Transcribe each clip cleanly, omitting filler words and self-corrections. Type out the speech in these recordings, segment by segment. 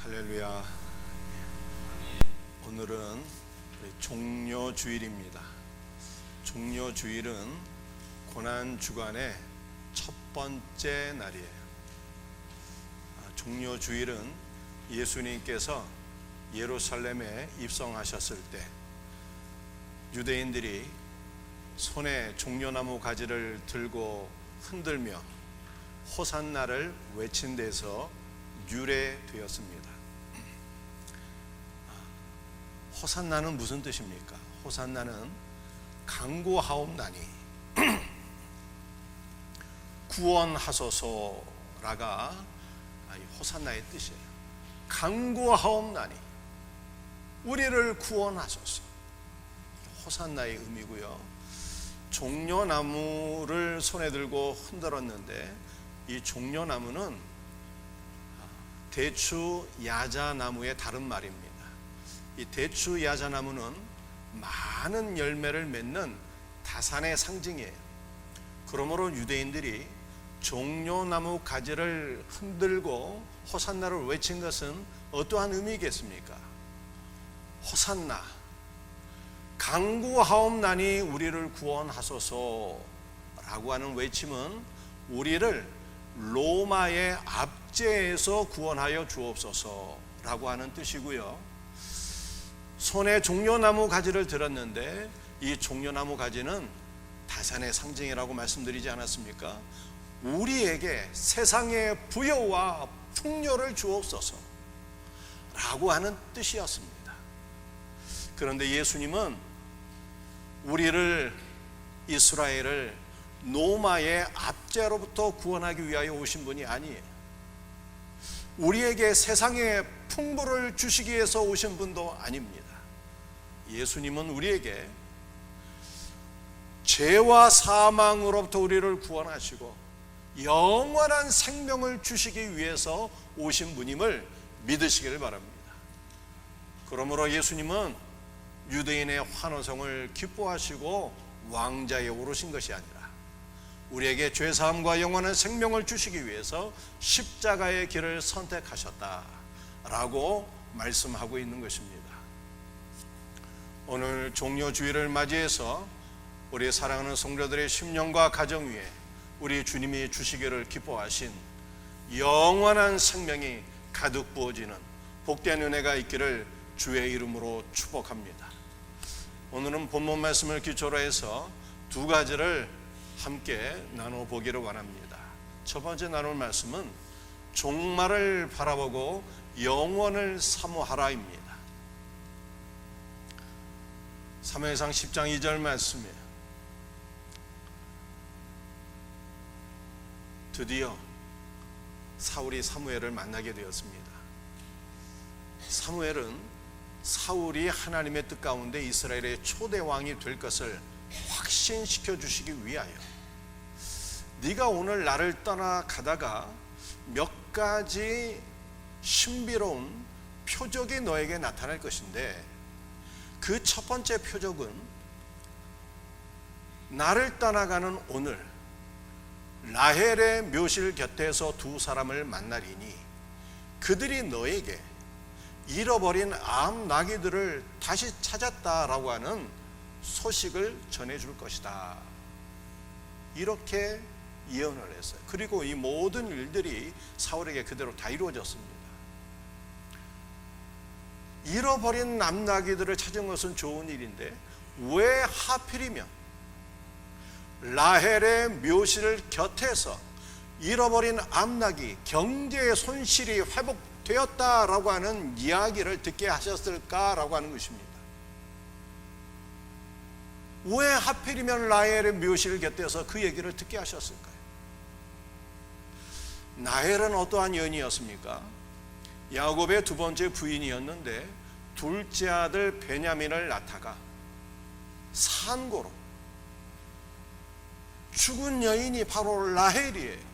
할렐루야. 오늘은 종료주일입니다. 종료주일은 고난주간의 첫 번째 날이에요. 종료주일은 예수님께서 예루살렘에 입성하셨을 때 유대인들이 손에 종려나무 가지를 들고 흔들며 호산나를 외친 데서 유래되었습니다. 호산나는 무슨 뜻입니까? 호산나는 강구하옵나니 구원하소서라가 호산나의 뜻이에요. 강구하옵나니 우리를 구원하소서. 호산나의 의미고요. 종려나무를 손에 들고 흔들었는데 이 종려나무는 대추 야자나무의 다른 말입니다. 이 대추 야자나무는 많은 열매를 맺는 다산의 상징이에요. 그러므로 유대인들이 종려나무 가지를 흔들고 호산나를 외친 것은 어떠한 의미겠습니까? 호산나, 강구하옵나니 우리를 구원하소서라고 하는 외침은 우리를 로마의 압제에서 구원하여 주옵소서라고 하는 뜻이고요. 손에 종려나무 가지를 들었는데 이 종려나무 가지는 다산의 상징이라고 말씀드리지 않았습니까? 우리에게 세상의 부여와 풍요를 주옵소서 라고 하는 뜻이었습니다. 그런데 예수님은 우리를, 이스라엘을 로마의 압제로부터 구원하기 위하여 오신 분이 아니에요. 우리에게 세상의 풍부를 주시기 위해서 오신 분도 아닙니다. 예수님은 우리에게 죄와 사망으로부터 우리를 구원하시고 영원한 생명을 주시기 위해서 오신 분임을 믿으시기를 바랍니다. 그러므로 예수님은 유대인의 환호성을 기뻐하시고 왕자에 오르신 것이 아니라 우리에게 죄사함과 영원한 생명을 주시기 위해서 십자가의 길을 선택하셨다라고 말씀하고 있는 것입니다. 오늘 종료주일을 맞이해서 우리 사랑하는 성도들의 심령과 가정 위에 우리 주님이 주시기를 기뻐하신 영원한 생명이 가득 부어지는 복된 은혜가 있기를 주의 이름으로 축복합니다. 오늘은 본문 말씀을 기초로 해서 두 가지를 함께 나눠보기를 원합니다. 첫 번째 나눌 말씀은 종말을 바라보고 영원을 사모하라입니다. 사무엘상 10장 2절 말씀이에요. 드디어 사울이 사무엘을 만나게 되었습니다. 사무엘은 사울이 하나님의 뜻 가운데 이스라엘의 초대 왕이 될 것을 확신시켜 주시기 위하여 네가 오늘 나를 떠나가다가 몇 가지 신비로운 표적이 너에게 나타날 것인데 그 첫 번째 표적은 나를 떠나가는 오늘 라헬의 묘실 곁에서 두 사람을 만나리니 그들이 너에게 잃어버린 암 나귀들을 다시 찾았다라고 하는 소식을 전해줄 것이다. 이렇게 예언을 했어요. 그리고 이 모든 일들이 사울에게 그대로 다 이루어졌습니다. 잃어버린 암나귀들을 찾은 것은 좋은 일인데 왜 하필이면 라헬의 묘실 곁에서 잃어버린 암나귀, 경제의 손실이 회복되었다라고 하는 이야기를 듣게 하셨을까라고 하는 것입니다. 왜 하필이면 라헬의 묘실 곁에서 그 얘기를 듣게 하셨을까요? 라헬은 어떠한 여인이었습니까? 야곱의 두 번째 부인이었는데 둘째 아들 베냐민을 낳다가 산고로 죽은 여인이 바로 라헬이에요.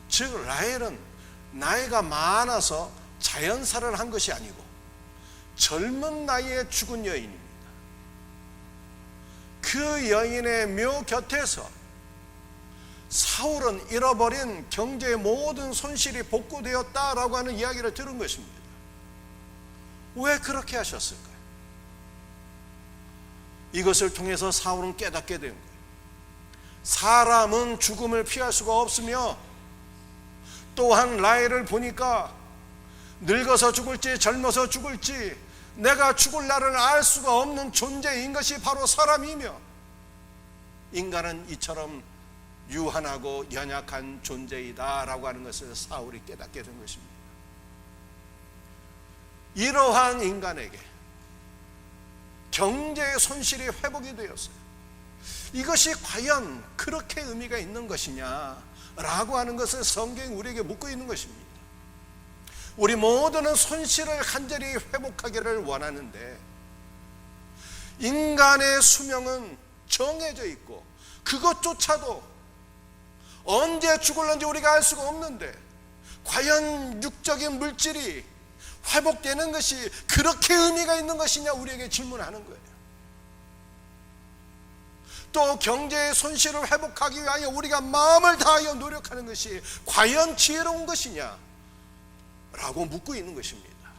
즉 라헬은 나이가 많아서 자연사를 한 것이 아니고 젊은 나이에 죽은 여인입니다. 그 여인의 묘 곁에서 사울은 잃어버린 경제의 모든 손실이 복구되었다라고 하는 이야기를 들은 것입니다. 왜 그렇게 하셨을까요? 이것을 통해서 사울은 깨닫게 된 거예요. 사람은 죽음을 피할 수가 없으며, 또한 라헬을 보니까 늙어서 죽을지 젊어서 죽을지 내가 죽을 날을 알 수가 없는 존재인 것이 바로 사람이며, 인간은 이처럼 유한하고 연약한 존재이다라고 하는 것을 사울이 깨닫게 된 것입니다. 이러한 인간에게 경제의 손실이 회복이 되었어요. 이것이 과연 그렇게 의미가 있는 것이냐라고 하는 것을 성경이 우리에게 묻고 있는 것입니다. 우리 모두는 손실을 간절히 회복하기를 원하는데, 인간의 수명은 정해져 있고 그것조차도 언제 죽을는지 우리가 알 수가 없는데, 과연 육적인 물질이 회복되는 것이 그렇게 의미가 있는 것이냐 우리에게 질문하는 거예요. 또 경제의 손실을 회복하기 위하여 우리가 마음을 다하여 노력하는 것이 과연 지혜로운 것이냐 라고 묻고 있는 것입니다.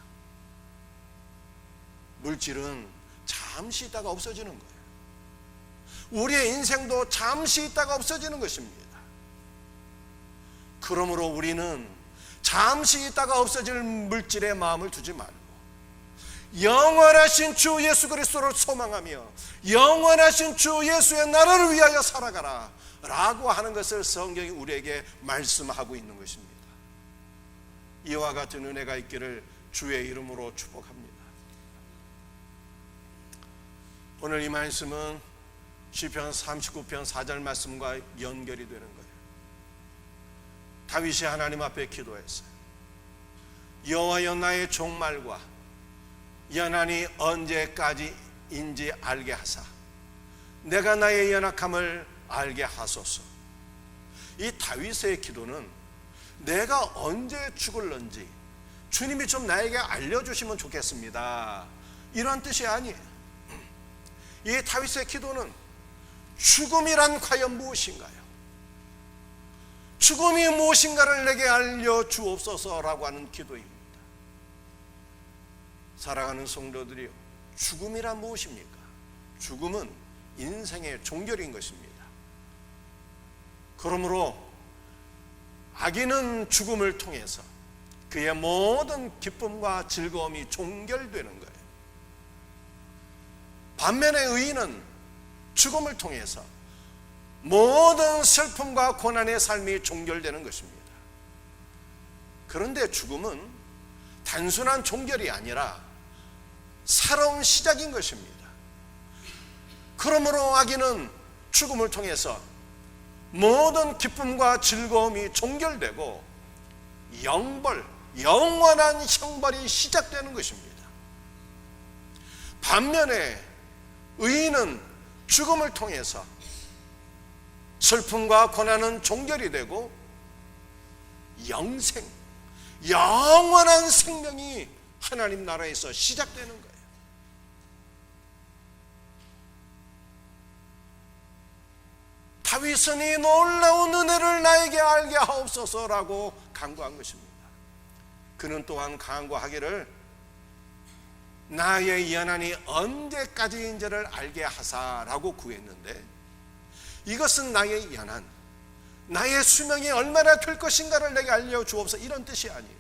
물질은 잠시 있다가 없어지는 거예요. 우리의 인생도 잠시 있다가 없어지는 것입니다. 그러므로 우리는 잠시 있다가 없어질 물질에 마음을 두지 말고 영원하신 주 예수 그리스도를 소망하며 영원하신 주 예수의 나라를 위하여 살아가라 라고 하는 것을 성경이 우리에게 말씀하고 있는 것입니다. 이와 같은 은혜가 있기를 주의 이름으로 축복합니다. 오늘 이 말씀은 시편 39편 4절 말씀과 연결이 되는 거예요. 다윗이 하나님 앞에 기도했어요. 여호와여, 나의 종말과 연한이 언제까지인지 알게 하사 내가 나의 연약함을 알게 하소서. 이 다윗의 기도는 내가 언제 죽을런지 주님이 좀 나에게 알려주시면 좋겠습니다, 이런 뜻이 아니에요. 이 다윗의 기도는 죽음이란 과연 무엇인가요? 죽음이 무엇인가를 내게 알려주옵소서라고 하는 기도입니다. 사랑하는 성도들이요, 죽음이란 무엇입니까? 죽음은 인생의 종결인 것입니다. 그러므로 악인은 죽음을 통해서 그의 모든 기쁨과 즐거움이 종결되는 거예요. 반면에 의인은 죽음을 통해서 모든 슬픔과 고난의 삶이 종결되는 것입니다. 그런데 죽음은 단순한 종결이 아니라 새로운 시작인 것입니다. 그러므로 악인은 죽음을 통해서 모든 기쁨과 즐거움이 종결되고 영원한 형벌이 시작되는 것입니다. 반면에 의인은 죽음을 통해서 슬픔과 고난은 종결이 되고 영원한 생명이 하나님 나라에서 시작되는 거예요. 다윗은 이 놀라운 은혜를 나에게 알게 하옵소서라고 간구한 것입니다. 그는 또한 간구하기를 나의 연한이 언제까지인지를 알게 하사라고 구했는데, 이것은 나의 연한, 나의 수명이 얼마나 될 것인가를 내게 알려주옵소서, 이런 뜻이 아니에요.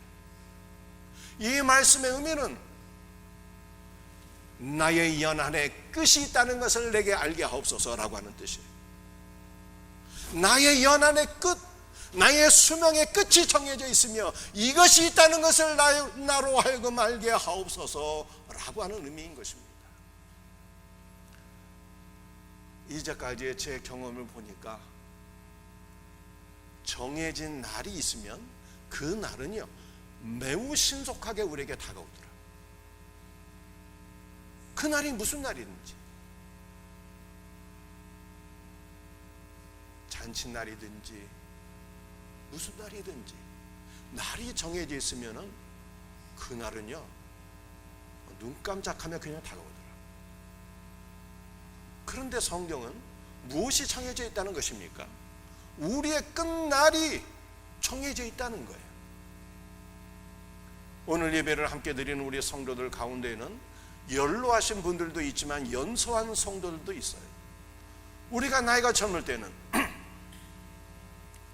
이 말씀의 의미는 나의 연한의 끝이 있다는 것을 내게 알게 하옵소서라고 하는 뜻이에요. 나의 연한의 끝, 나의 수명의 끝이 정해져 있으며 이것이 있다는 것을 나로 하여금 알게 하옵소서라고 하는 의미인 것입니다. 이제까지의 제 경험을 보니까 정해진 날이 있으면 그 날은요 매우 신속하게 우리에게 다가오더라. 그 날이 무슨 날이든지, 잔칫날이든지 무슨 날이든지 날이 정해져 있으면은 그 날은요 눈 깜짝하면 그냥 다가오더라. 그런데 성경은 무엇이 정해져 있다는 것입니까? 우리의 끝날이 정해져 있다는 거예요. 오늘 예배를 함께 드리는 우리 성도들 가운데에는 연로하신 분들도 있지만 연소한 성도들도 있어요. 우리가 나이가 젊을 때는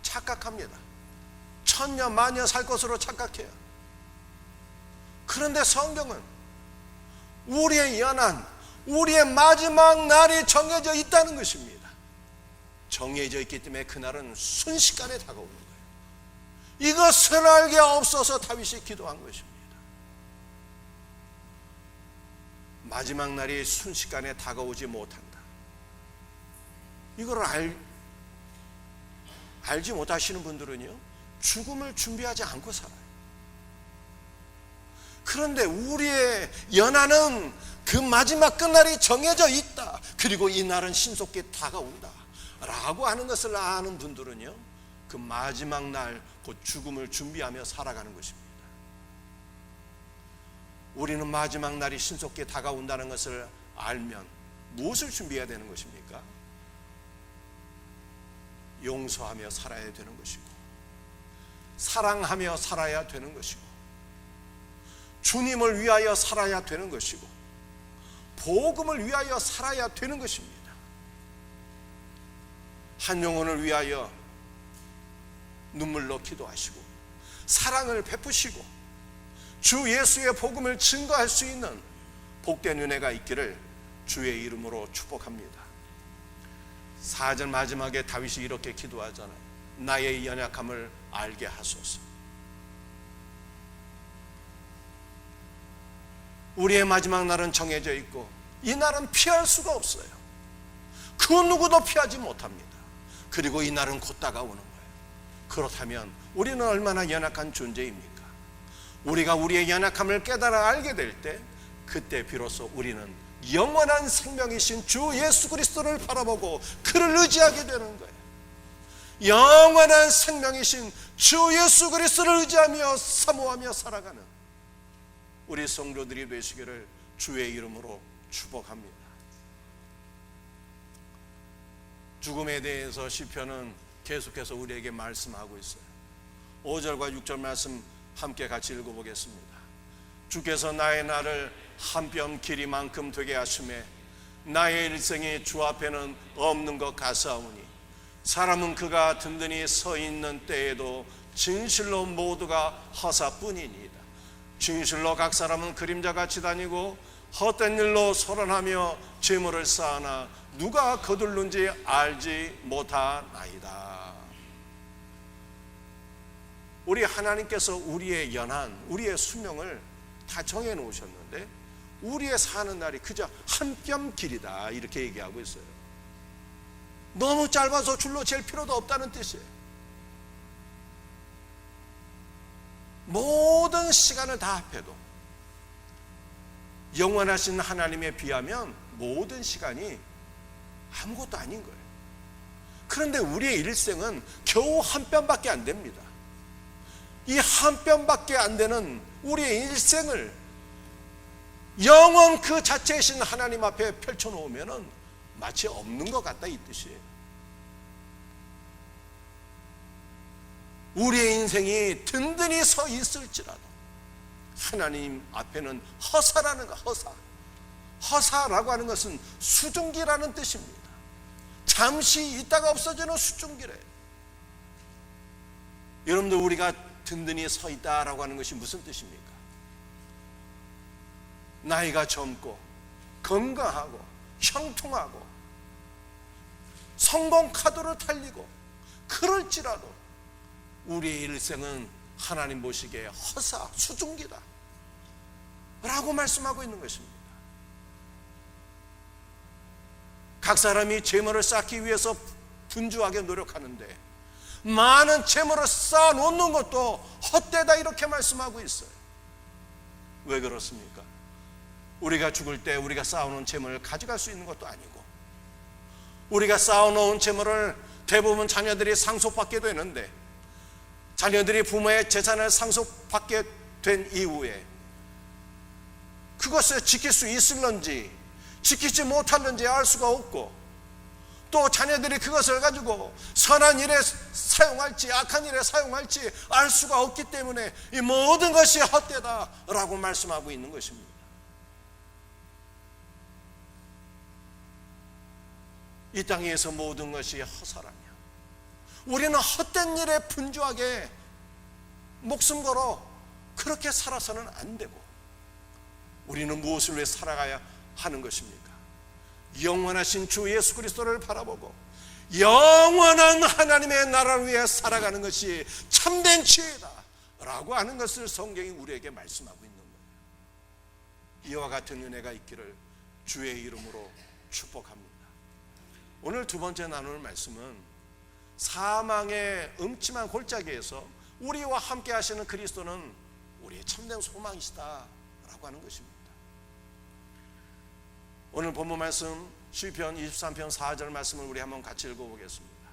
착각합니다. 천년 만년 살 것으로 착각해요. 그런데 성경은 우리의 연한, 우리의 마지막 날이 정해져 있다는 것입니다. 정해져 있기 때문에 그날은 순식간에 다가오는 거예요. 이것을 알게 없어서 다윗이 기도한 것입니다. 마지막 날이 순식간에 다가오지 못한다. 이걸 알지 못하시는 분들은요, 죽음을 준비하지 않고 살아요. 그런데 우리의 연한은 그 마지막 끝날이 정해져 있다. 그리고 이 날은 신속히 다가온다 라고 하는 것을 아는 분들은요, 그 마지막 날 곧 죽음을 준비하며 살아가는 것입니다. 우리는 마지막 날이 신속히 다가온다는 것을 알면 무엇을 준비해야 되는 것입니까? 용서하며 살아야 되는 것이고, 사랑하며 살아야 되는 것이고, 주님을 위하여 살아야 되는 것이고, 복음을 위하여 살아야 되는 것입니다. 한 영혼을 위하여 눈물로 기도하시고 사랑을 베푸시고 주 예수의 복음을 증거할 수 있는 복된 은혜가 있기를 주의 이름으로 축복합니다. 4절 마지막에 다윗이 이렇게 기도하잖아요. 나의 연약함을 알게 하소서. 우리의 마지막 날은 정해져 있고 이 날은 피할 수가 없어요. 그 누구도 피하지 못합니다. 그리고 이 날은 곧 다가오는 거예요. 그렇다면 우리는 얼마나 연약한 존재입니까? 우리가 우리의 연약함을 깨달아 알게 될 때, 그때 비로소 우리는 영원한 생명이신 주 예수 그리스도를 바라보고 그를 의지하게 되는 거예요. 영원한 생명이신 주 예수 그리스도를 의지하며 사모하며 살아가는 우리 성도들이 되시기를 주의 이름으로 축복합니다. 죽음에 대해서 시편은 계속해서 우리에게 말씀하고 있어요. 5절과 6절 말씀 함께 같이 읽어보겠습니다. 주께서 나의 날을 한 뼘 길이만큼 되게 하시매 나의 일생이 주 앞에는 없는 것 같사오니 사람은 그가 든든히 서 있는 때에도 진실로 모두가 허사뿐이니이다. 진실로 각 사람은 그림자같이 다니고 헛된 일로 소란하며 재물을 쌓으나 누가 거둘는지 알지 못하나이다. 우리 하나님께서 우리의 연한, 우리의 수명을 다 정해 놓으셨는데 우리의 사는 날이 그저 한 뼘 길이다 이렇게 얘기하고 있어요. 너무 짧아서 줄로 잴 필요도 없다는 뜻이에요. 모든 시간을 다 합해도 영원하신 하나님에 비하면 모든 시간이 아무것도 아닌 거예요. 그런데 우리의 일생은 겨우 한 뼘밖에 안 됩니다. 이 한 뼘밖에 안 되는 우리의 일생을 영원 그 자체이신 하나님 앞에 펼쳐놓으면 마치 없는 것 같다 이 뜻이에요. 우리의 인생이 든든히 서 있을지라도 하나님 앞에는 허사라는 거, 허사라고 하는 것은 수증기라는 뜻입니다. 잠시 있다가 없어지는 수증기래요. 여러분들, 우리가 든든히 서 있다라고 하는 것이 무슨 뜻입니까? 나이가 젊고 건강하고 형통하고 성공 카드를 달리고 그럴지라도 우리의 일생은 하나님 보시기에 허사, 수증기다 라고 말씀하고 있는 것입니다. 각 사람이 재물을 쌓기 위해서 분주하게 노력하는데 많은 재물을 쌓아놓는 것도 헛되다 이렇게 말씀하고 있어요. 왜 그렇습니까? 우리가 죽을 때 우리가 쌓아놓은 재물을 가져갈 수 있는 것도 아니고 우리가 쌓아놓은 재물을 대부분 자녀들이 상속받게 되는데 자녀들이 부모의 재산을 상속받게 된 이후에 그것을 지킬 수 있을런지 지키지 못할는지 알 수가 없고 또 자녀들이 그것을 가지고 선한 일에 사용할지 악한 일에 사용할지 알 수가 없기 때문에 이 모든 것이 헛되다라고 말씀하고 있는 것입니다. 이 땅에서 모든 것이 헛사람이야. 우리는 헛된 일에 분주하게 목숨 걸어 그렇게 살아서는 안 되고, 우리는 무엇을 위해 살아가야 하는 것입니까? 영원하신 주 예수 그리스도를 바라보고 영원한 하나님의 나라를 위해 살아가는 것이 참된 지혜다 라고 하는 것을 성경이 우리에게 말씀하고 있는 거예요. 이와 같은 은혜가 있기를 주의 이름으로 축복합니다. 오늘 두 번째 나눌 말씀은 사망의 음침한 골짜기에서 우리와 함께 하시는 그리스도는 우리의 참된 소망이시다 라고 하는 것입니다. 오늘 본문 말씀 시편 23편 4절 말씀을 우리 한번 같이 읽어보겠습니다.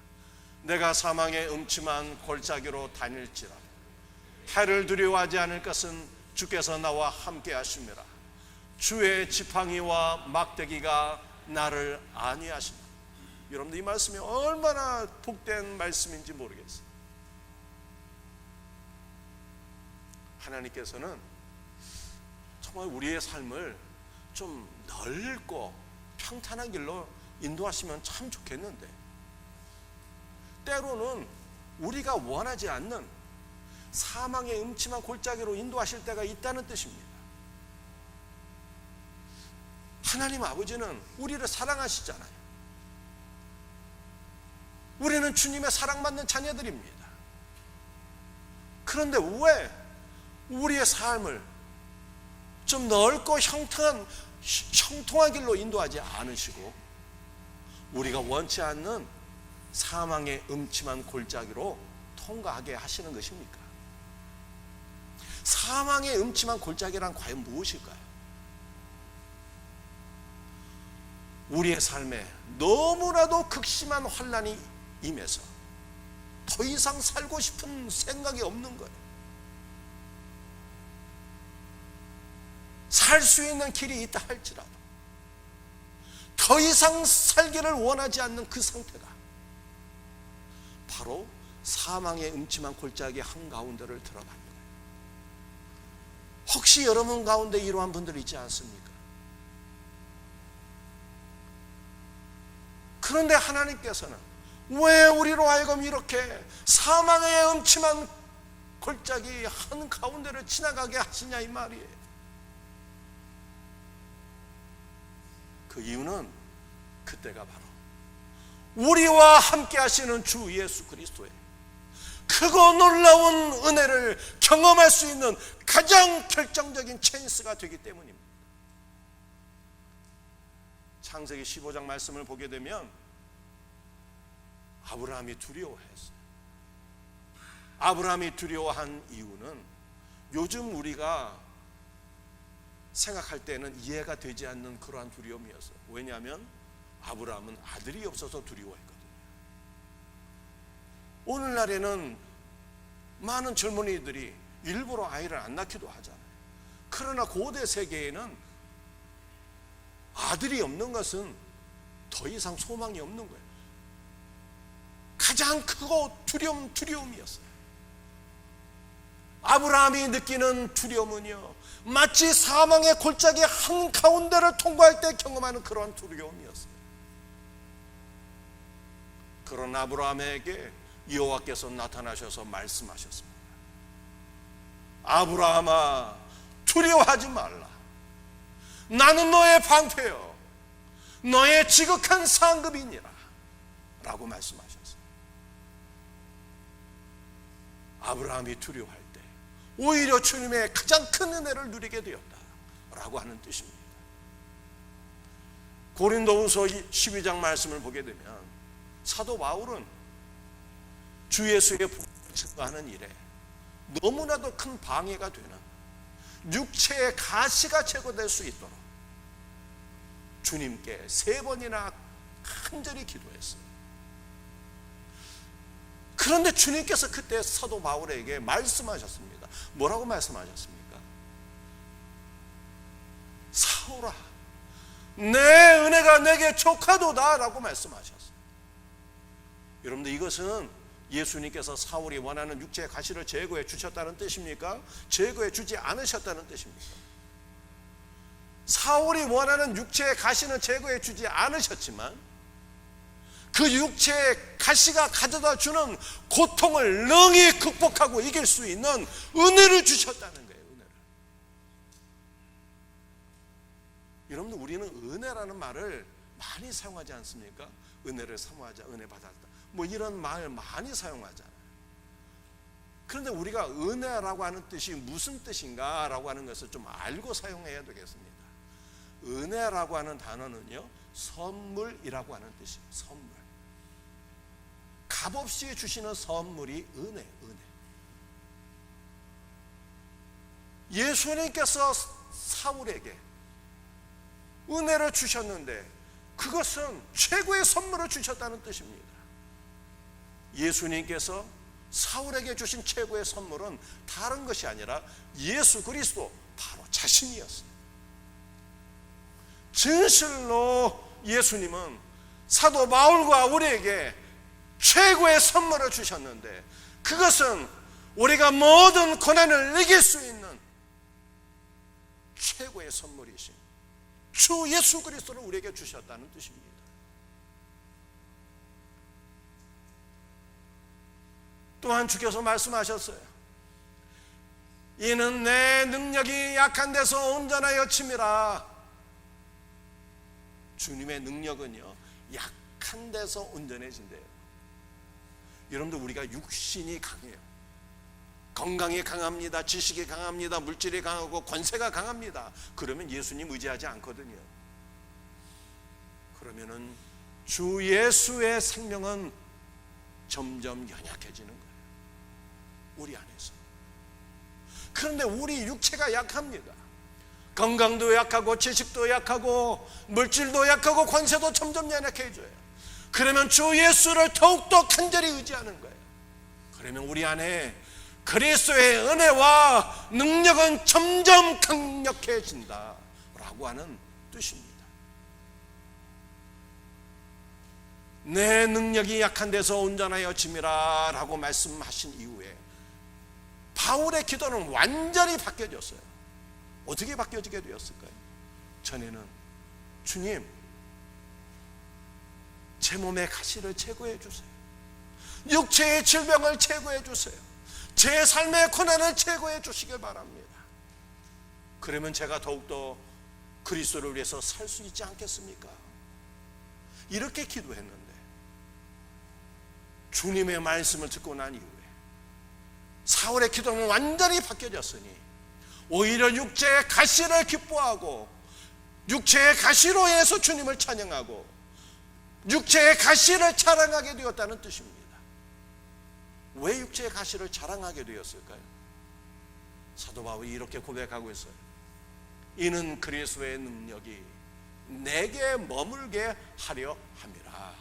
내가 사망의 음침한 골짜기로 다닐지라도 해를 두려워하지 않을 것은 주께서 나와 함께 하심이라. 주의 지팡이와 막대기가 나를 안위하시라. 여러분들 이 말씀이 얼마나 복된 말씀인지 모르겠어요. 하나님께서는 정말 우리의 삶을 좀 넓고 평탄한 길로 인도하시면 참 좋겠는데, 때로는 우리가 원하지 않는 사망의 음침한 골짜기로 인도하실 때가 있다는 뜻입니다. 하나님 아버지는 우리를 사랑하시잖아요. 우리는 주님의 사랑받는 자녀들입니다. 그런데 왜 우리의 삶을 좀 넓고 형통한 길로 인도하지 않으시고 우리가 원치 않는 사망의 음침한 골짜기로 통과하게 하시는 것입니까? 사망의 음침한 골짜기란 과연 무엇일까요? 우리의 삶에 너무나도 극심한 환난이 임해서 더 이상 살고 싶은 생각이 없는 거예요. 살 수 있는 길이 있다 할지라도 더 이상 살기를 원하지 않는 그 상태가 바로 사망의 음침한 골짜기 한가운데를 들어가는 거예요. 혹시 여러분 가운데 이러한 분들 있지 않습니까? 그런데 하나님께서는 왜 우리로 하여금 이렇게 사망의 음침한 골짜기 한가운데를 지나가게 하시냐 이 말이에요. 그 이유는 그때가 바로 우리와 함께 하시는 주 예수 그리스도의 크고 놀라운 은혜를 경험할 수 있는 가장 결정적인 찬스가 되기 때문입니다. 창세기 15장 말씀을 보게 되면 아브라함이 두려워했어요. 아브라함이 두려워한 이유는 요즘 우리가 생각할 때는 이해가 되지 않는 그러한 두려움이었어요. 왜냐하면 아브라함은 아들이 없어서 두려워했거든요. 오늘날에는 많은 젊은이들이 일부러 아이를 안 낳기도 하잖아요. 그러나 고대 세계에는 아들이 없는 것은 더 이상 소망이 없는 거예요. 가장 크고 두려움이었어요. 아브라함이 느끼는 두려움은요, 마치 사망의 골짜기 한가운데를 통과할 때 경험하는 그런 두려움이었어요. 그런 아브라함에게 여호와께서 나타나셔서 말씀하셨습니다. 아브라함아, 두려워하지 말라. 나는 너의 방패요 너의 지극한 상급이니라 라고 말씀하셨어요. 아브라함이 두려워할 때 오히려 주님의 가장 큰 은혜를 누리게 되었다라고 하는 뜻입니다. 고린도후서 12장 말씀을 보게 되면 사도 바울은 주 예수의 복음을 증거하는 일에 너무나도 큰 방해가 되는 육체의 가시가 제거될 수 있도록 주님께 3번이나 간절히 기도했어요. 그런데 주님께서 그때 사도 바울에게 말씀하셨습니다. 뭐라고 말씀하셨습니까? 사울아, 내 은혜가 내게 족하도다 라고 말씀하셨어요. 여러분들, 이것은 예수님께서 사울이 원하는 육체의 가시를 제거해 주셨다는 뜻입니까? 제거해 주지 않으셨다는 뜻입니까? 사울이 원하는 육체의 가시는 제거해 주지 않으셨지만 그 육체의 가시가 가져다 주는 고통을 능히 극복하고 이길 수 있는 은혜를 주셨다는 거예요. 은혜를. 여러분들, 우리는 은혜라는 말을 많이 사용하지 않습니까? 은혜를 사모하자, 은혜 받았다, 뭐 이런 말 많이 사용하잖아요. 그런데 우리가 은혜라고 하는 뜻이 무슨 뜻인가 라고 하는 것을 좀 알고 사용해야 되겠습니다. 은혜라고 하는 단어는요, 선물이라고 하는 뜻이에요. 선물. 값없이 주시는 선물이 은혜. 예수님께서 사울에게 은혜를 주셨는데 그것은 최고의 선물을 주셨다는 뜻입니다. 예수님께서 사울에게 주신 최고의 선물은 다른 것이 아니라 예수 그리스도, 바로 자신이었어요. 진실로 예수님은 사도 바울과 우리에게 최고의 선물을 주셨는데 그것은 우리가 모든 고난을 이길 수 있는 최고의 선물이신 주 예수 그리스도를 우리에게 주셨다는 뜻입니다. 또한 주께서 말씀하셨어요. 이는 내 능력이 약한 데서 온전하여 침이라. 주님의 능력은요, 약한 데서 온전해진대요. 여러분들, 우리가 육신이 강해요. 건강이 강합니다. 지식이 강합니다. 물질이 강하고 권세가 강합니다. 그러면 예수님 의지하지 않거든요. 그러면은 주 예수의 생명은 점점 연약해지는 거예요. 우리 안에서. 그런데 우리 육체가 약합니다. 건강도 약하고 지식도 약하고 물질도 약하고 권세도 점점 연약해져요. 그러면 주 예수를 더욱더 간절히 의지하는 거예요. 그러면 우리 안에 그리스도의 은혜와 능력은 점점 강력해진다 라고 하는 뜻입니다. 내 능력이 약한 데서 온전하여 짐이라 라고 말씀하신 이후에 바울의 기도는 완전히 바뀌어졌어요. 어떻게 바뀌어지게 되었을까요? 전에는 주님, 제 몸의 가시를 제거해 주세요. 육체의 질병을 제거해 주세요. 제 삶의 고난을 제거해 주시길 바랍니다. 그러면 제가 더욱더 그리스도를 위해서 살 수 있지 않겠습니까? 이렇게 기도했는데 주님의 말씀을 듣고 난 이후에 사울의 기도는 완전히 바뀌어졌으니 오히려 육체의 가시를 기뻐하고 육체의 가시로 인해서 주님을 찬양하고 육체의 가시를 자랑하게 되었다는 뜻입니다. 왜 육체의 가시를 자랑하게 되었을까요? 사도 바울이 이렇게 고백하고 있어요. 이는 그리스도의 능력이 내게 머물게 하려 함이라.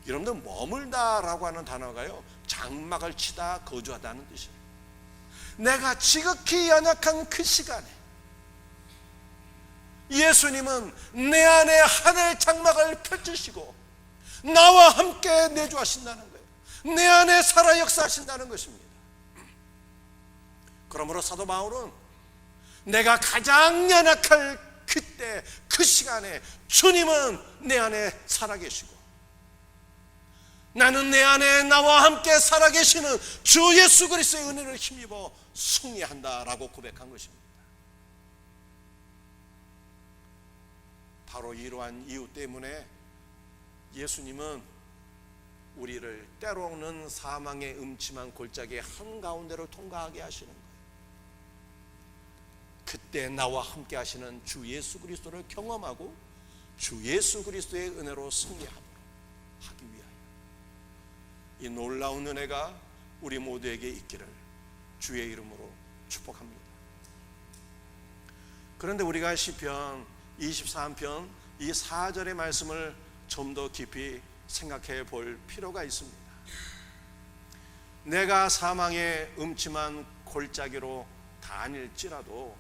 여러분들, 머물다라고 하는 단어가요, 장막을 치다 거주하다는 뜻이에요. 내가 지극히 연약한 그 시간에 예수님은 내 안에 하늘의 장막을 펼치시고 나와 함께 내주하신다는 거예요. 내 안에 살아 역사하신다는 것입니다. 그러므로 사도 바울은 내가 가장 연약할 그때 그 시간에 주님은 내 안에 살아계시고 나는 내 안에 나와 함께 살아계시는 주 예수 그리스도의 은혜를 힘입어 승리한다라고 고백한 것입니다. 바로 이러한 이유 때문에 예수님은 우리를 때로는 사망의 음침한 골짜기 한가운데를 통과하게 하시는 거예요. 그때 나와 함께 하시는 주 예수 그리스도를 경험하고 주 예수 그리스도의 은혜로 승리하도록 하기 위하여 이 놀라운 은혜가 우리 모두에게 있기를 주의 이름으로 축복합니다. 그런데 우리가 시편 23편 이 4절의 말씀을 좀 더 깊이 생각해 볼 필요가 있습니다. 내가 사망의 음침한 골짜기로 다닐지라도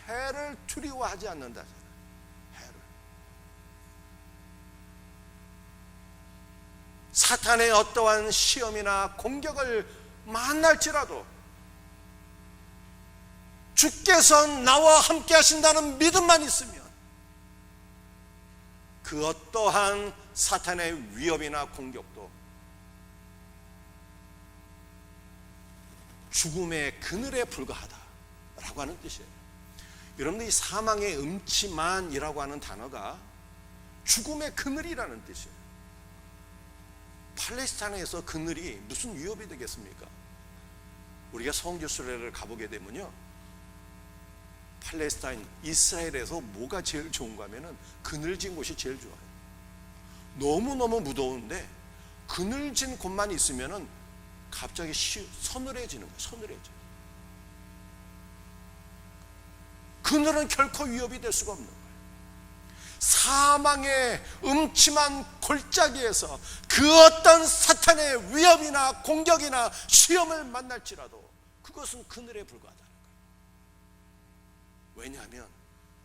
해를 두려워하지 않는다잖아요. 해를. 사탄의 어떠한 시험이나 공격을 만날지라도 주께서 나와 함께 하신다는 믿음만 있으면 그 어떠한 사탄의 위협이나 공격도 죽음의 그늘에 불과하다라고 하는 뜻이에요. 여러분들, 이 사망의 음침한이라고 하는 단어가 죽음의 그늘이라는 뜻이에요. 팔레스타인에서 그늘이 무슨 위협이 되겠습니까? 우리가 성지 순례를 가보게 되면요, 팔레스타인, 이스라엘에서 뭐가 제일 좋은가 하면은 그늘진 곳이 제일 좋아요. 너무너무 무더운데 그늘진 곳만 있으면은 갑자기 서늘해지는 거예요. 서늘해져요. 그늘은 결코 위협이 될 수가 없는 거예요. 사망의 음침한 골짜기에서 그 어떤 사탄의 위협이나 공격이나 시험을 만날지라도 그것은 그늘에 불과하다는 거예요. 왜냐하면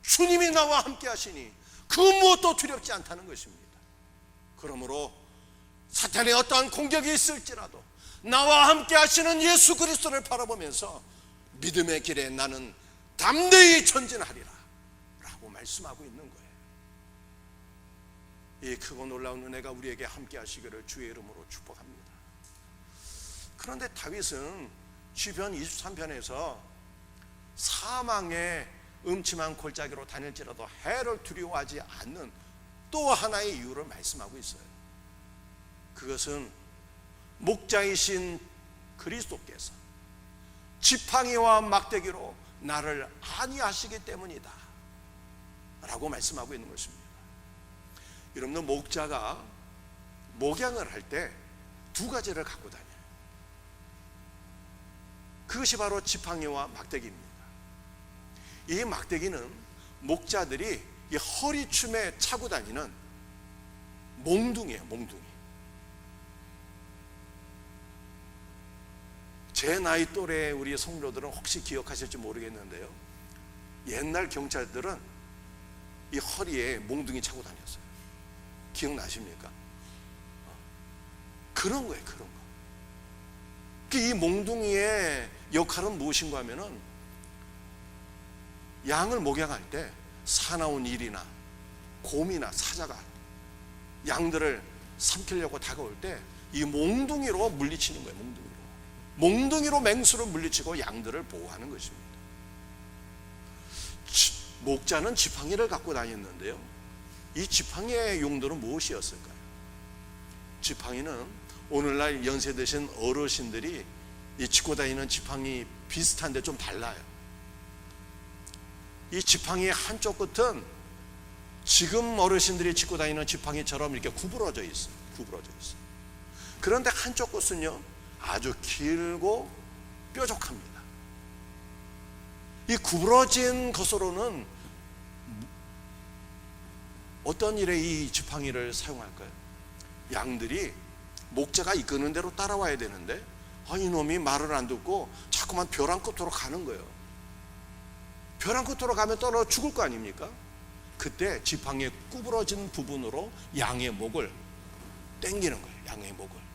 주님이 나와 함께 하시니 그 무엇도 두렵지 않다는 것입니다. 그러므로 사탄의 어떠한 공격이 있을지라도 나와 함께 하시는 예수 그리스도를 바라보면서 믿음의 길에 나는 담대히 전진하리라 라고 말씀하고 있는 거예요. 이 크고 놀라운 은혜가 우리에게 함께 하시기를 주의 이름으로 축복합니다. 그런데 다윗은 시편 23편에서 사망의 음침한 골짜기로 다닐지라도 해를 두려워하지 않는 또 하나의 이유를 말씀하고 있어요. 그것은 목자이신 그리스도께서 지팡이와 막대기로 나를 안위하시기 때문이다 라고 말씀하고 있는 것입니다. 여러분들, 목자가 목양을 할 때 두 가지를 갖고 다녀요. 그것이 바로 지팡이와 막대기입니다. 이 막대기는 목자들이 이 허리춤에 차고 다니는 몽둥이에요. 몽둥이. 제 나이 또래 우리 성도들은 혹시 기억하실지 모르겠는데요, 옛날 경찰들은 이 허리에 몽둥이 차고 다녔어요. 기억나십니까? 그런 거예요. 그런 거. 이 몽둥이의 역할은 무엇인가 하면은 양을 목양할 때 사나운 일이나 곰이나 사자가 양들을 삼키려고 다가올 때 이 몽둥이로 물리치는 거예요. 몽둥이로 맹수를 물리치고 양들을 보호하는 것입니다. 목자는 지팡이를 갖고 다녔는데요, 이 지팡이의 용도는 무엇이었을까요? 지팡이는 오늘날 연세 드신 어르신들이 이 짚고 다니는 지팡이 비슷한데 좀 달라요. 이 지팡이의 한쪽 끝은 지금 어르신들이 짚고 다니는 지팡이처럼 이렇게 구부러져 있어요. 그런데 한쪽 끝은요, 아주 길고 뾰족합니다. 이 구부러진 것으로는 어떤 일에 이 지팡이를 사용할까요? 양들이 목자가 이끄는 대로 따라와야 되는데 이놈이 말을 안 듣고 자꾸만 벼랑 끝으로 가는 거예요. 벼랑 끝으로 가면 떨어져 죽을 거 아닙니까? 그때 지팡이의 구부러진 부분으로 양의 목을 당기는 거예요. 양의 목을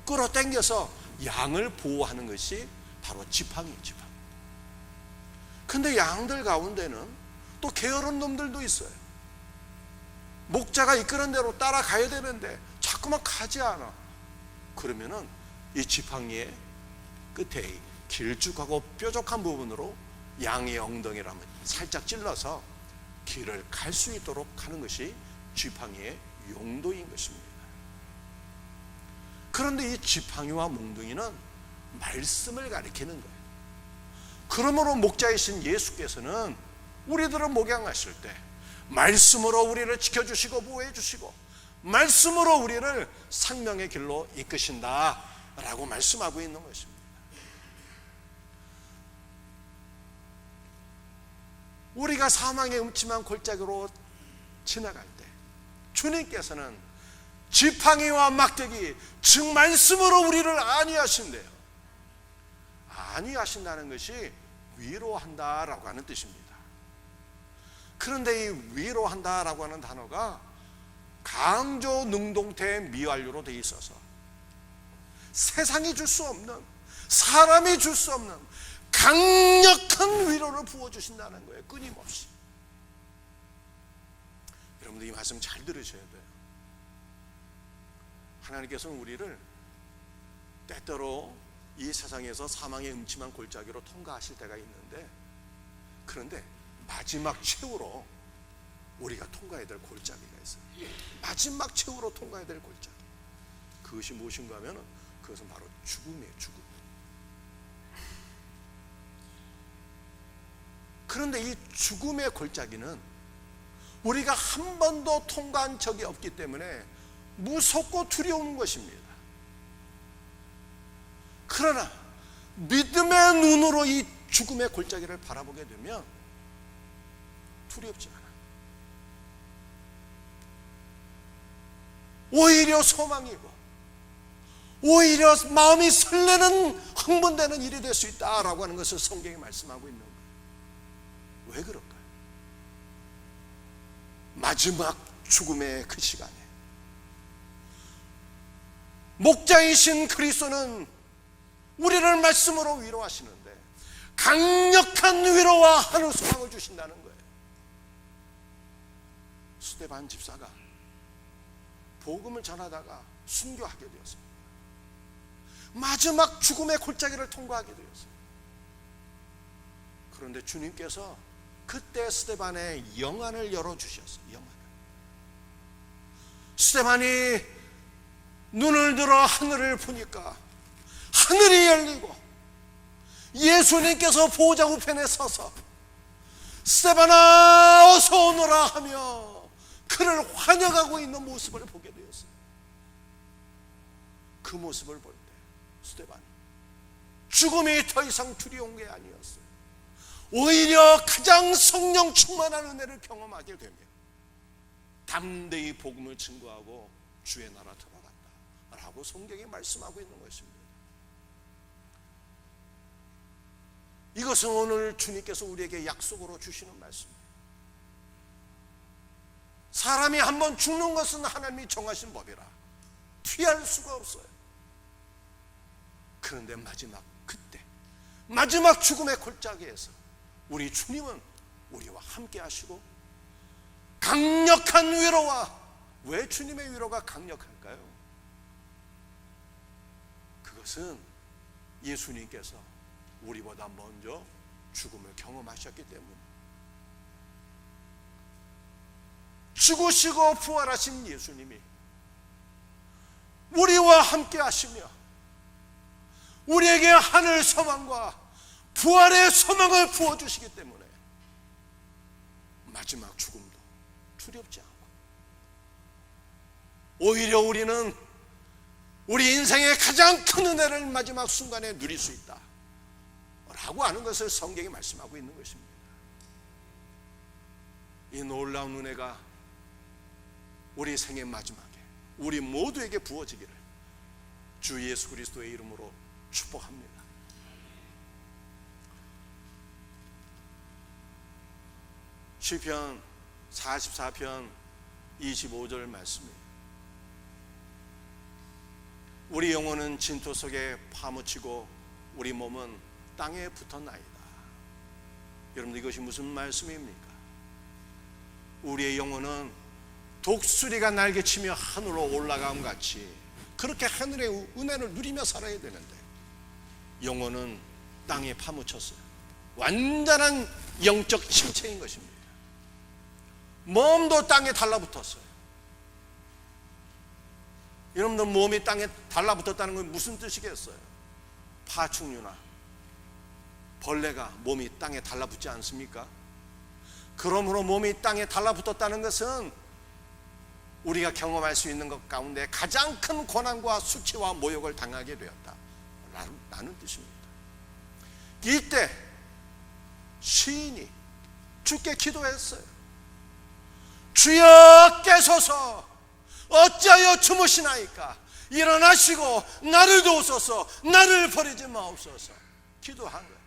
끌어당겨서 양을 보호하는 것이 바로 지팡이입니다. 근데 양들 가운데는 또 게으른 놈들도 있어요. 목자가 이끄는 대로 따라가야 되는데 자꾸만 가지 않아. 그러면은 이 지팡이의 끝에 길쭉하고 뾰족한 부분으로 양의 엉덩이를 한번 살짝 찔러서 길을 갈 수 있도록 하는 것이 지팡이의 용도인 것입니다. 그런데 이 지팡이와 몽둥이는 말씀을 가리키는 거예요. 그러므로 목자이신 예수께서는 우리들을 목양하실 때 말씀으로 우리를 지켜주시고 보호해 주시고 말씀으로 우리를 생명의 길로 이끄신다 라고 말씀하고 있는 것입니다. 우리가 사망의 음침한 골짜기로 지나갈 때 주님께서는 지팡이와 막대기, 즉 말씀으로 우리를 안위하신대요. 안위하신다는 것이 위로한다라고 하는 뜻입니다. 그런데 이 위로한다라고 하는 단어가 강조 능동태 미완료로 되어 있어서 세상이 줄 수 없는, 사람이 줄 수 없는 강력한 위로를 부어주신다는 거예요. 끊임없이. 여러분들 이 말씀 잘 들으셔야 돼요. 하나님께서는 우리를 때때로 이 세상에서 사망의 음침한 골짜기로 통과하실 때가 있는데, 그런데 마지막 최후로 우리가 통과해야 될 골짜기가 있어요. 마지막 최후로 통과해야 될 골짜기. 그것이 무엇인가 하면 그것은 바로 죽음이에요. 죽음. 그런데 이 죽음의 골짜기는 우리가 한 번도 통과한 적이 없기 때문에 무섭고 두려운 것입니다. 그러나 믿음의 눈으로 이 죽음의 골짜기를 바라보게 되면 두렵지 않아요. 오히려 소망이고, 오히려 마음이 설레는, 흥분되는 일이 될 수 있다라고 하는 것을 성경이 말씀하고 있는 거예요. 왜 그럴까요? 마지막 죽음의 그 시간에 목자이신 그리스도는 우리를 말씀으로 위로하시는데 강력한 위로와 하늘 소망을 주신다는 거예요. 스데반 집사가 복음을 전하다가 순교하게 되었습니다. 마지막 죽음의 골짜기를 통과하게 되었어요. 그런데 주님께서 그때 스데반의 영안을 열어주셨어요. 영안을. 스데반이 눈을 들어 하늘을 보니까 하늘이 열리고 예수님께서 보좌 우편에 서서 스데반아 어서 오너라 하며 그를 환영하고 있는 모습을 보게 되었어요. 그 모습을 볼 때 스데반이 죽음이 더 이상 두려운 게 아니었어요. 오히려 가장 성령 충만한 은혜를 경험하게 되며 담대히 복음을 증거하고 주의 나라 들어간다 라고 성경이 말씀하고 있는 것입니다. 이것은 오늘 주님께서 우리에게 약속으로 주시는 말씀입니다. 사람이 한번 죽는 것은 하나님이 정하신 법이라 피할 수가 없어요. 그런데 마지막 그때, 마지막 죽음의 골짜기에서 우리 주님은 우리와 함께 하시고 강력한 위로와, 왜 주님의 위로가 강력할까요? 그것은 예수님께서 우리보다 먼저 죽음을 경험하셨기 때문에, 죽으시고 부활하신 예수님이 우리와 함께 하시며 우리에게 하늘 소망과 부활의 소망을 부어주시기 때문에 마지막 죽음도 두렵지 않고, 오히려 우리는 우리 인생의 가장 큰 은혜를 마지막 순간에 누릴 수 있다 라고 하는 것을 성경이 말씀하고 있는 것입니다. 이 놀라운 은혜가 우리 생의 마지막에 우리 모두에게 부어지기를 주 예수 그리스도의 이름으로 축복합니다. 시편 44편 25절 말씀입니다. 우리 영혼은 진토 속에 파묻히고 우리 몸은 땅에 붙었나이다. 여러분, 이것이 무슨 말씀입니까? 우리의 영혼은 독수리가 날개치며 하늘로 올라감 같이 그렇게 하늘의 은혜를 누리며 살아야 되는데 영혼은 땅에 파묻혔어요. 완전한 영적 침체인 것입니다. 몸도 땅에 달라붙었어요. 여러분들, 몸이 땅에 달라붙었다는 건 무슨 뜻이겠어요? 파충류나 벌레가 몸이 땅에 달라붙지 않습니까? 그러므로 몸이 땅에 달라붙었다는 것은 우리가 경험할 수 있는 것 가운데 가장 큰 고난과 수치와 모욕을 당하게 되었다 라는 뜻입니다. 이때 시인이 주께 기도했어요. 주여 깨소서, 어찌하여 주무시나이까? 일어나시고 나를 도우소서, 나를 버리지 마옵소서. 기도한 거예요.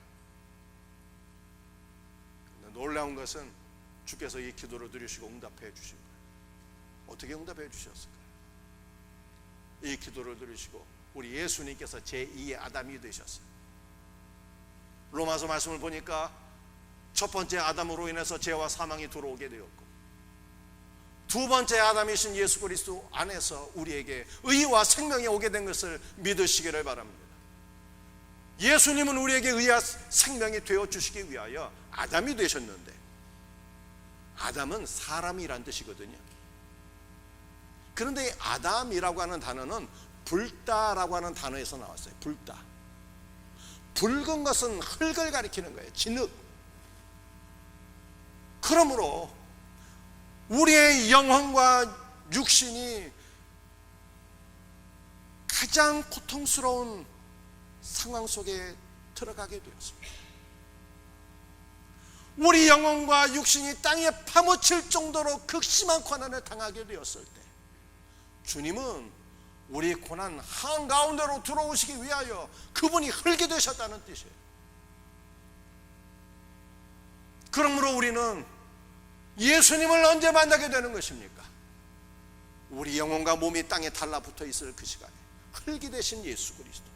놀라운 것은 주께서 이 기도를 들으시고 응답해 주신 거예요. 어떻게 응답해 주셨을까요? 이 기도를 들으시고 우리 예수님께서 제2의 아담이 되셨어요. 로마서 말씀을 보니까 첫 번째 아담으로 인해서 죄와 사망이 들어오게 되었고, 두 번째 아담이신 예수 그리스도 안에서 우리에게 의와 생명이 오게 된 것을 믿으시기를 바랍니다. 예수님은 우리에게 의와 생명이 되어주시기 위하여 아담이 되셨는데, 아담은 사람이란 뜻이거든요. 그런데 아담이라고 하는 단어는 붉다라고 하는 단어에서 나왔어요. 붉다. 붉은 것은 흙을 가리키는 거예요. 진흙. 그러므로 우리의 영혼과 육신이 가장 고통스러운 상황 속에 들어가게 되었습니다. 우리 영혼과 육신이 땅에 파묻힐 정도로 극심한 고난을 당하게 되었을 때, 주님은 우리 고난 한가운데로 들어오시기 위하여 그분이 흙이 되셨다는 뜻이에요. 그러므로 우리는 예수님을 언제 만나게 되는 것입니까? 우리 영혼과 몸이 땅에 달라붙어 있을 그 시간에 흙이 되신 예수 그리스도,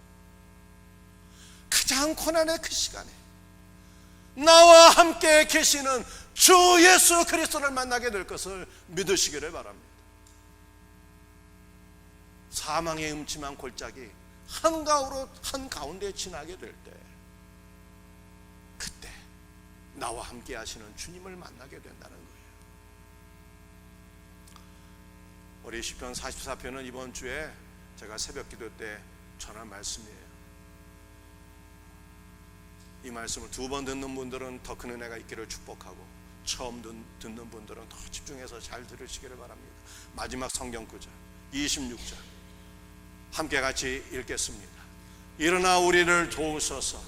가장 고난의 그 시간에 나와 함께 계시는 주 예수 그리스도를 만나게 될 것을 믿으시기를 바랍니다. 사망의 음침한 골짜기 한가운데 지나게 될 때, 그때 나와 함께 하시는 주님을 만나게 된다는 거예요. 우리 시편 44편은 이번 주에 제가 새벽 기도 때 전한 말씀이에요. 이 말씀을 두 번 듣는 분들은 더 큰 은혜가 있기를 축복하고, 처음 듣는 분들은 더 집중해서 잘 들으시기를 바랍니다. 마지막 성경 구절 26절 함께 같이 읽겠습니다. 일어나 우리를 도우소서,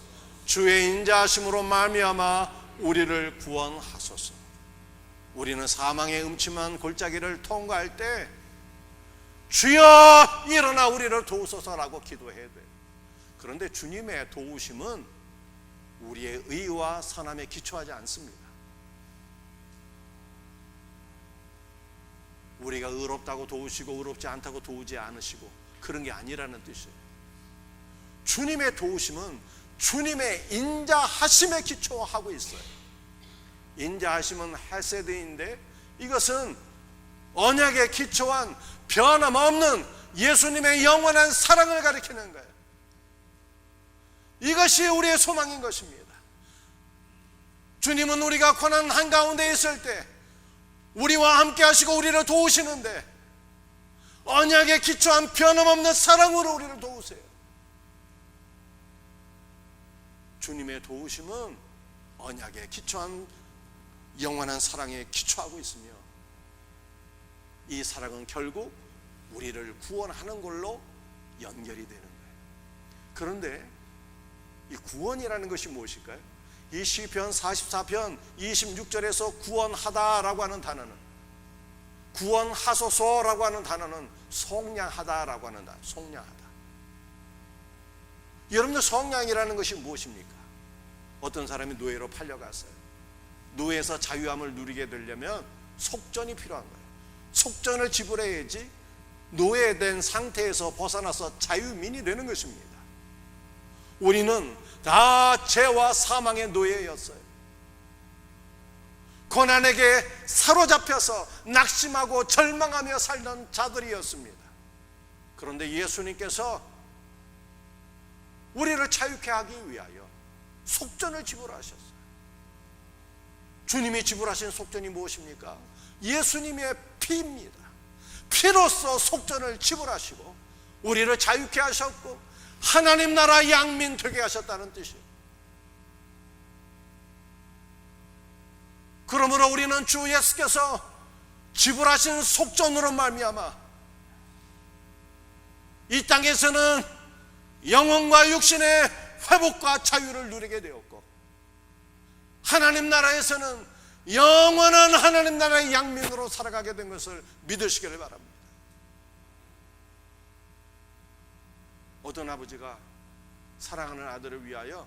주의 인자하심으로 말미암아 우리를 구원하소서. 우리는 사망의 음침한 골짜기를 통과할 때 주여 일어나 우리를 도우소서라고 기도해야 돼요. 그런데 주님의 도우심은 우리의 의와 선함에 기초하지 않습니다. 우리가 의롭다고 도우시고 의롭지 않다고 도우지 않으시고 그런 게 아니라는 뜻이에요. 주님의 도우심은 주님의 인자하심에 기초하고 있어요. 인자하심은 헤세드인데, 이것은 언약에 기초한 변함없는 예수님의 영원한 사랑을 가리키는 거예요. 이것이 우리의 소망인 것입니다. 주님은 우리가 고난 한가운데 있을 때 우리와 함께 하시고 우리를 도우시는데, 언약에 기초한 변함없는 사랑으로 우리를 도우세요. 주님의 도우심은 언약에 기초한 영원한 사랑에 기초하고 있으며, 이 사랑은 결국 우리를 구원하는 걸로 연결이 되는 거예요. 그런데 이 구원이라는 것이 무엇일까요? 이 시편 44편 26절에서 구원하다라고 하는 단어는, 구원하소서라고 하는 단어는 속량하다라고 하는 단어, 속량하다. 여러분들, 속량이라는 것이 무엇입니까? 어떤 사람이 노예로 팔려갔어요. 노예에서 자유함을 누리게 되려면 속전이 필요한 거예요. 속전을 지불해야지 노예된 상태에서 벗어나서 자유민이 되는 것입니다. 우리는 다 죄와 사망의 노예였어요. 고난에게 사로잡혀서 낙심하고 절망하며 살던 자들이었습니다. 그런데 예수님께서 우리를 자유케 하기 위하여 속전을 지불하셨어요. 주님이 지불하신 속전이 무엇입니까? 예수님의 피입니다. 피로써 속전을 지불하시고 우리를 자유케 하셨고 하나님 나라 양민 되게 하셨다는 뜻이에요. 그러므로 우리는 주 예수께서 지불하신 속전으로 말미암아 이 땅에서는 영혼과 육신의 회복과 자유를 누리게 되었고, 하나님 나라에서는 영원한 하나님 나라의 양민으로 살아가게 된 것을 믿으시기를 바랍니다. 어떤 아버지가 사랑하는 아들을 위하여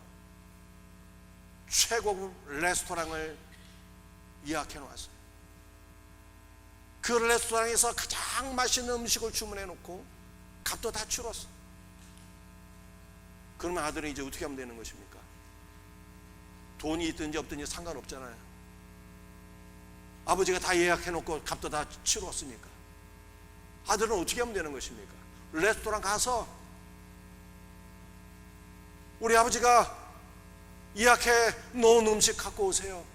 최고급 레스토랑을 예약해 놓았어요. 그 레스토랑에서 가장 맛있는 음식을 주문해 놓고 값도 다 치렀어. 그러면 아들은 이제 어떻게 하면 되는 것입니까? 돈이 있든지 없든지 상관없잖아요. 아버지가 다 예약해 놓고 값도 다 치렀으니까 아들은 어떻게 하면 되는 것입니까? 레스토랑 가서 우리 아버지가 예약해 놓은 음식 갖고 오세요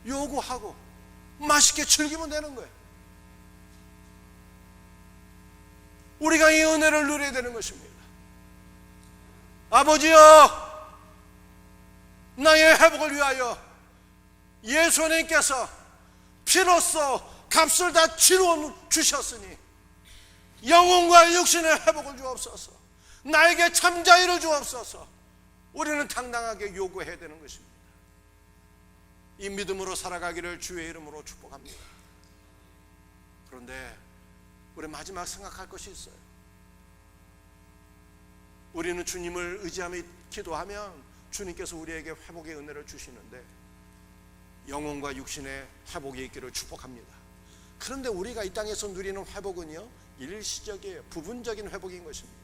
요구하고 맛있게 즐기면 되는 거예요. 우리가 이 은혜를 누려야 되는 것입니다. 아버지여, 나의 회복을 위하여 예수님께서 피로써 값을 다 치루어 주셨으니 영혼과 육신의 회복을 주옵소서. 나에게 참 자유를 주옵소서. 우리는 당당하게 요구해야 되는 것입니다. 이 믿음으로 살아가기를 주의 이름으로 축복합니다. 그런데 우리 마지막 생각할 것이 있어요. 우리는 주님을 의지하며 기도하면 주님께서 우리에게 회복의 은혜를 주시는데 영혼과 육신의 회복이 있기를 축복합니다. 그런데 우리가 이 땅에서 누리는 회복은요, 일시적이에요. 부분적인 회복인 것입니다.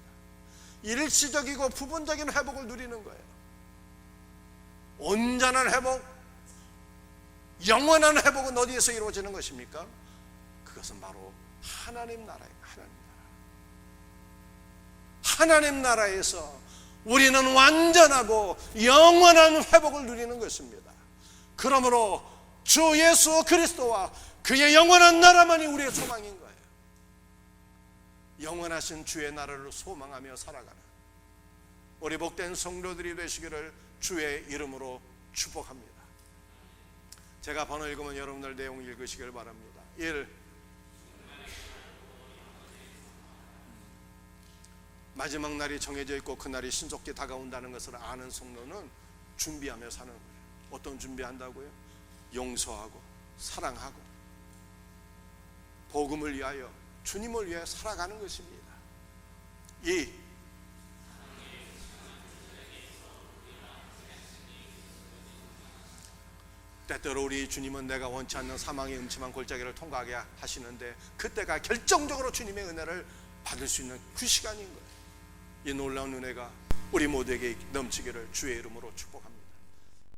일시적이고 부분적인 회복을 누리는 거예요. 온전한 회복, 영원한 회복은 어디에서 이루어지는 것입니까? 그것은 바로 하나님 나라예요. 하나님 나라에서 우리는 완전하고 영원한 회복을 누리는 것입니다. 그러므로 주 예수 그리스도와 그의 영원한 나라만이 우리의 소망인 거예요. 영원하신 주의 나라를 소망하며 살아가는 우리 복된 성도들이 되시기를 주의 이름으로 축복합니다. 제가 번호 읽으면 여러분들 내용 읽으시길 바랍니다. 1. 마지막 날이 정해져 있고 그날이 신속히 다가온다는 것을 아는 성도는 준비하며 사는 거예요. 어떤 준비한다고요? 용서하고 사랑하고 복음을 위하여 주님을 위해 살아가는 것입니다. 2. 때때로 우리 주님은 내가 원치 않는 사망의 음침한 골짜기를 통과하게 하시는데 그때가 결정적으로 주님의 은혜를 받을 수 있는 그 시간인 거예요. 이 놀라운 은혜가 우리 모두에게 넘치기를 주의 이름으로 축복합니다.